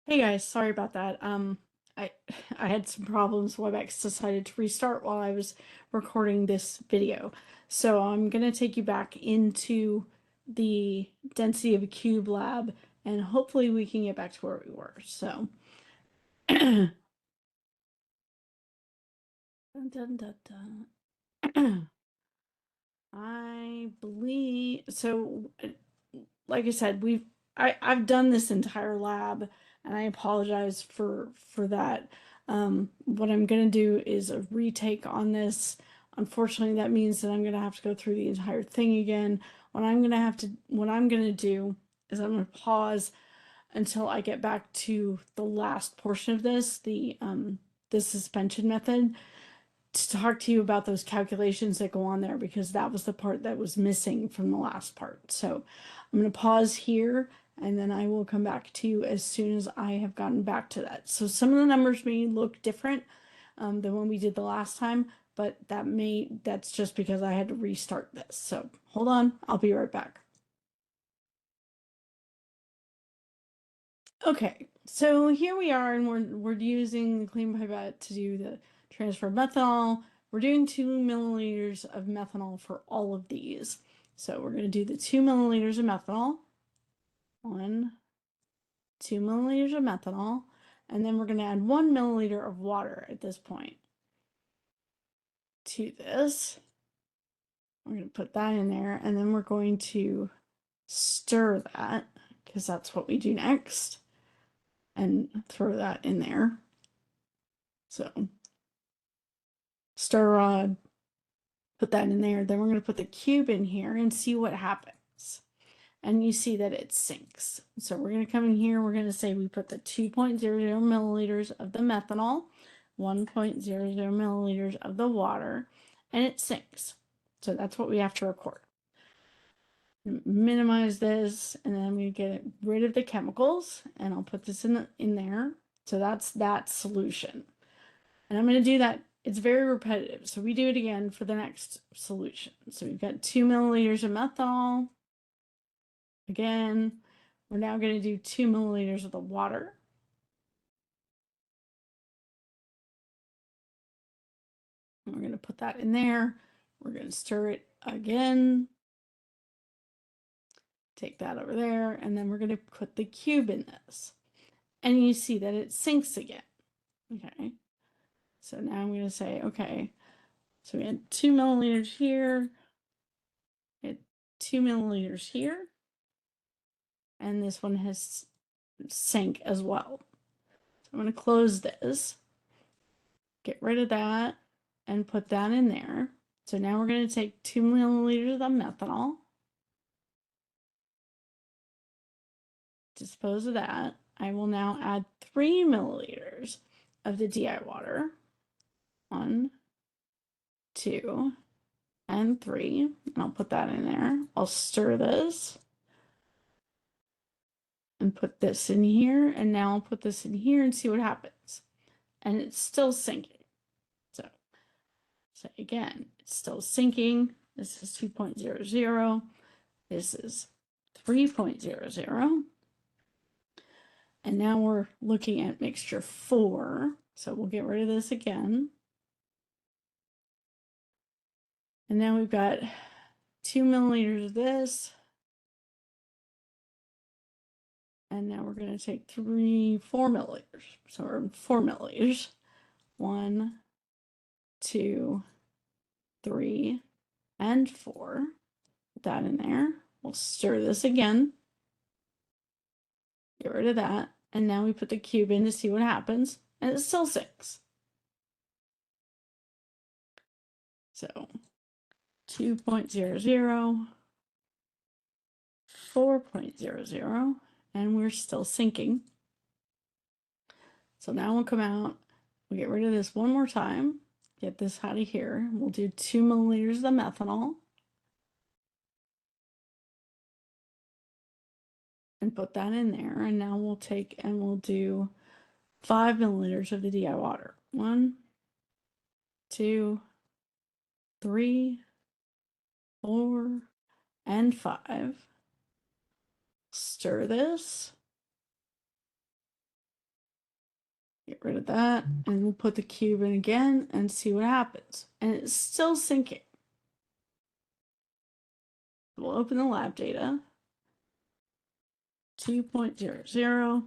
Hey guys, sorry about that. I I had some problems. WebEx decided to restart while I was recording this video. So I'm gonna take you back into the density of a cube lab, and hopefully we can get back to where we were. So dun, dun, dun, dun. I believe so. Like I said, I've done this entire lab, and I apologize for that. What I'm gonna do is a retake on this. Unfortunately, that means that I'm gonna have to go through the entire thing again. What I'm gonna do is I'm gonna pause until I get back to the last portion of this, the suspension method, to talk to you about those calculations that go on there, because that was the part that was missing from the last part. So I'm going to pause here, and then I will come back to you as soon as I have gotten back to that. So some of the numbers may look different than when we did the last time, but that's just because I had to restart this. So hold on, I'll be right back. Okay, so here we are, and we're using the clean pipette to do the transfer of methanol. We're doing 2 milliliters of methanol for all of these. So we're going to do the 2 milliliters of methanol. 2 milliliters of methanol, and then we're going to add 1 milliliter of water at this point to this. We're going to put that in there, and then we're going to stir that, because that's what we do next, and throw that in there. So stir rod, put that in there. Then we're going to put the cube in here and see what happens. And you see that it sinks. So we're going to come in here. We're going to say we put the 2.00 milliliters of the methanol, 1.00 milliliters of the water, and it sinks. So that's what we have to record. Minimize this, and then we get rid of the chemicals, and I'll put this in there. So that's that solution. And I'm going to do that. It's very repetitive. So we do it again for the next solution. So we've got 2 milliliters of methanol. Again, we're now going to do 2 milliliters of the water. And we're going to put that in there. We're going to stir it again. Take that over there. And then we're going to put the cube in this. And you see that it sinks again. Okay. So now I'm going to say, okay, so we had 2 milliliters here, we had 2 milliliters here, and this one has sank as well. So I'm going to close this, get rid of that, and put that in there. So now we're going to take 2 milliliters of the methanol, dispose of that. I will now add 3 milliliters of the DI water. 1, 2, and 3. And I'll put that in there. I'll stir this and put this in here. And now I'll put this in here and see what happens. And it's still sinking. So again, it's still sinking. This is 2.00. This is 3.00. And now we're looking at mixture 4. So we'll get rid of this again. And now we've got 2 milliliters of this. And now we're going to take 4 milliliters. So we're 4 milliliters. 1, 2, 3, and 4. Put that in there. We'll stir this again. Get rid of that. And now we put the cube in to see what happens. And it's still 6. So 2.00, 4.00, and we're still sinking. So now we'll come out, we'll get rid of this one more time, get this out of here. We'll do 2 milliliters of the methanol and put that in there. And now we'll take and we'll do 5 milliliters of the DI water. 1, 2, 3, 4, and 5. Stir this. Get rid of that, and we'll put the cube in again and see what happens. And it's still sinking. We'll open the lab data. 2.00,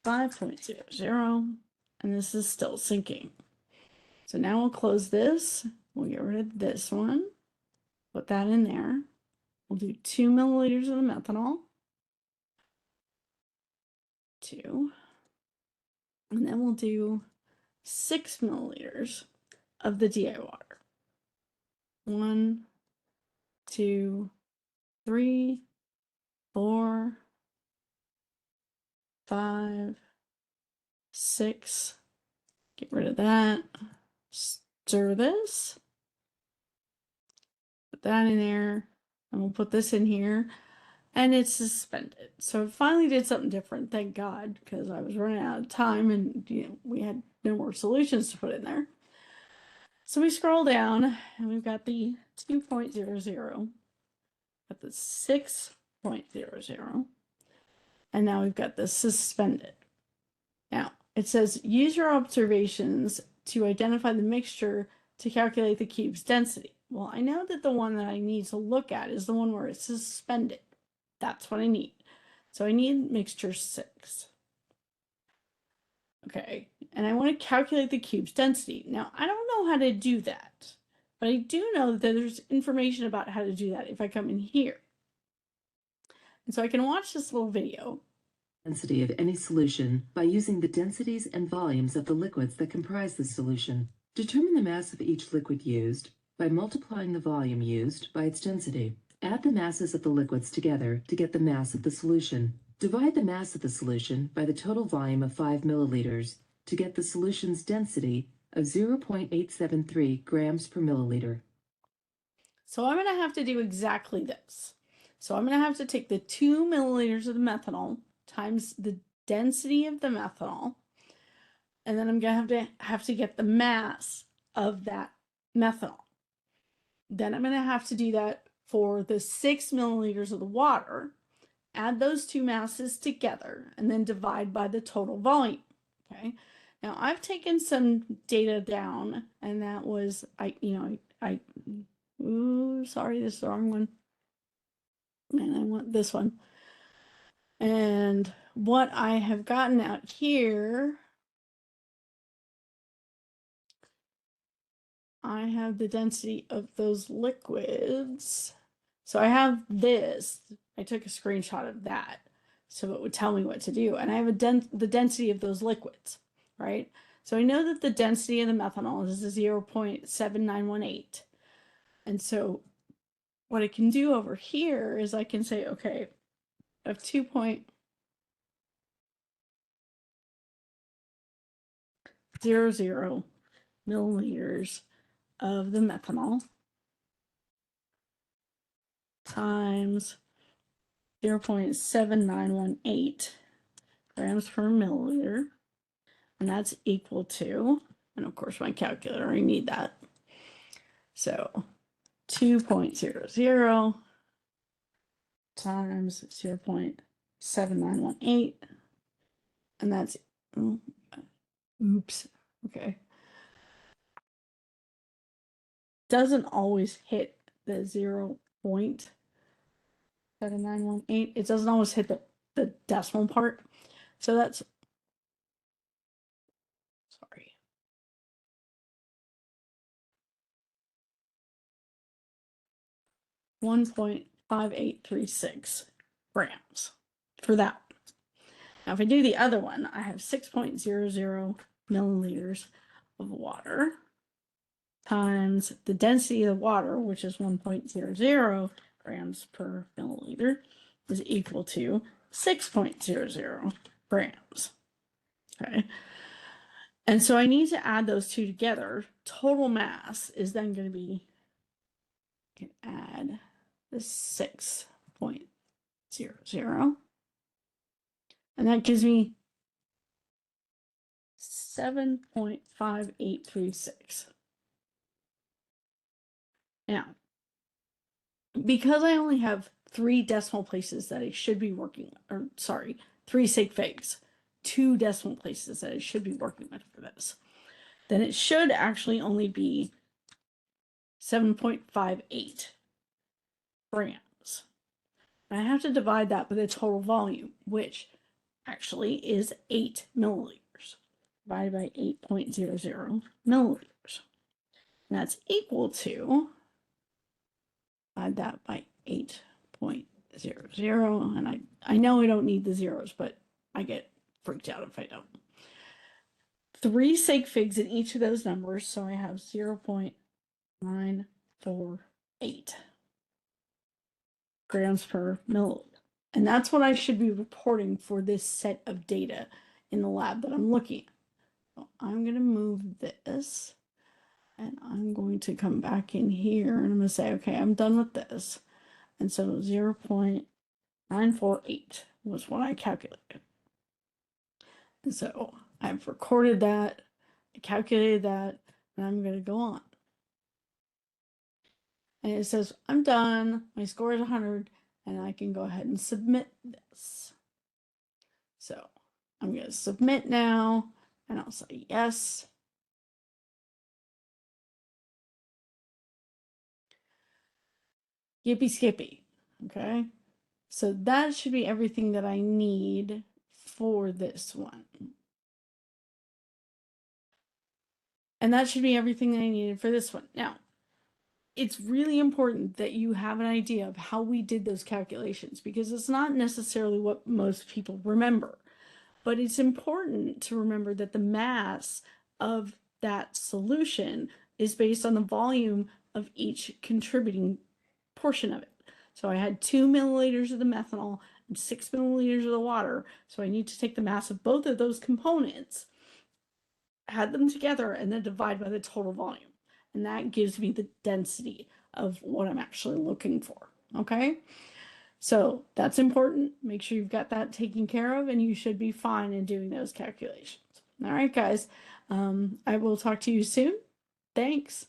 5.00, and this is still sinking. So now we'll close this. We'll get rid of this one. Put that in there. We'll do 2 milliliters of the methanol. 2. And then we'll do 6 milliliters of the DI water. 1, 2, 3, 4, 5, 6. Get rid of that. Stir this. Put that in there. And we'll put this in here. And it's suspended. So it finally did something different, thank God, because I was running out of time and we had no more solutions to put in there. So we scroll down and we've got the 2.00, got the 6.00, and now we've got the suspended. Now it says use your observations to identify the mixture to calculate the cube's density. Well, I know that the one that I need to look at is the one where it's suspended. That's what I need. So I need mixture 6. Okay, and I want to calculate the cube's density. Now, I don't know how to do that, but I do know that there's information about how to do that if I come in here. And so I can watch this little video. Density of any solution by using the densities and volumes of the liquids that comprise the solution. Determine the mass of each liquid used by multiplying the volume used by its density. Add the masses of the liquids together to get the mass of the solution. Divide the mass of the solution by the total volume of 5 milliliters to get the solution's density of 0.873 grams per milliliter. So I'm going to have to do exactly this. So I'm going to have to take the 2 milliliters of the methanol times the density of the methanol, and then I'm going to have to get the mass of that methanol. Then I'm going to have to do that for the 6 milliliters of the water, add those two masses together, and then divide by the total volume. Okay. Now I've taken some data down, and that was, ooh, sorry, this is the wrong one. And I want this one. And what I have gotten out here, I have the density of those liquids. So I have this. I took a screenshot of that so it would tell me what to do. And I have the density of those liquids, right? So I know that the density of the methanol is 0.7918. And so what I can do over here is I can say, okay, I have 2.00 milliliters of the methanol times 0.7918 grams per milliliter, and that's equal to, and of course my calculator, I need that. So 2.00 times 0.7918, and that's, oops, okay. Doesn't always hit the 0.7918. It doesn't always hit the decimal part. So that's, sorry. .5836 grams for that. Now, if I do the other one, I have 6.00 milliliters of water times the density of the water, which is 1.00 grams per milliliter, is equal to 6.00 grams. Okay. And so I need to add those two together. Total mass is then going to be, I can add the 6.00, and that gives me 7.5836. Now, because I only have 3 decimal places that I should be working, or sorry, 3 sig figs, 2 decimal places that I should be working with for this, then it should actually only be 7.58 grams. And I have to divide that by the total volume, which actually is 8 milliliters, divided by 8.00 milliliters. And that's equal to, add that by 8.00, and I know I don't need the zeros, but I get freaked out if I don't. 3 sig figs in each of those numbers, so I have 0.948 grams per milliliter. And that's what I should be reporting for this set of data in the lab that I'm looking at. So I'm going to move this, and I'm going to come back in here, and I'm going to say, okay, I'm done with this. And so 0.948 was what I calculated. And so I've recorded that, I calculated that, and I'm going to go on. And it says, I'm done, my score is 100, and I can go ahead and submit this. So I'm going to submit now, and I'll say yes. Yippee skippy. Okay. So that should be everything that I need for this one. And that should be everything that I needed for this one. Now, it's really important that you have an idea of how we did those calculations, because it's not necessarily what most people remember. But it's important to remember that the mass of that solution is based on the volume of each contributing portion of it. So I had 2 milliliters of the methanol and 6 milliliters of the water. So I need to take the mass of both of those components, add them together, and then divide by the total volume. And that gives me the density of what I'm actually looking for. Okay. So that's important. Make sure you've got that taken care of, and you should be fine in doing those calculations. All right, guys. I will talk to you soon. Thanks.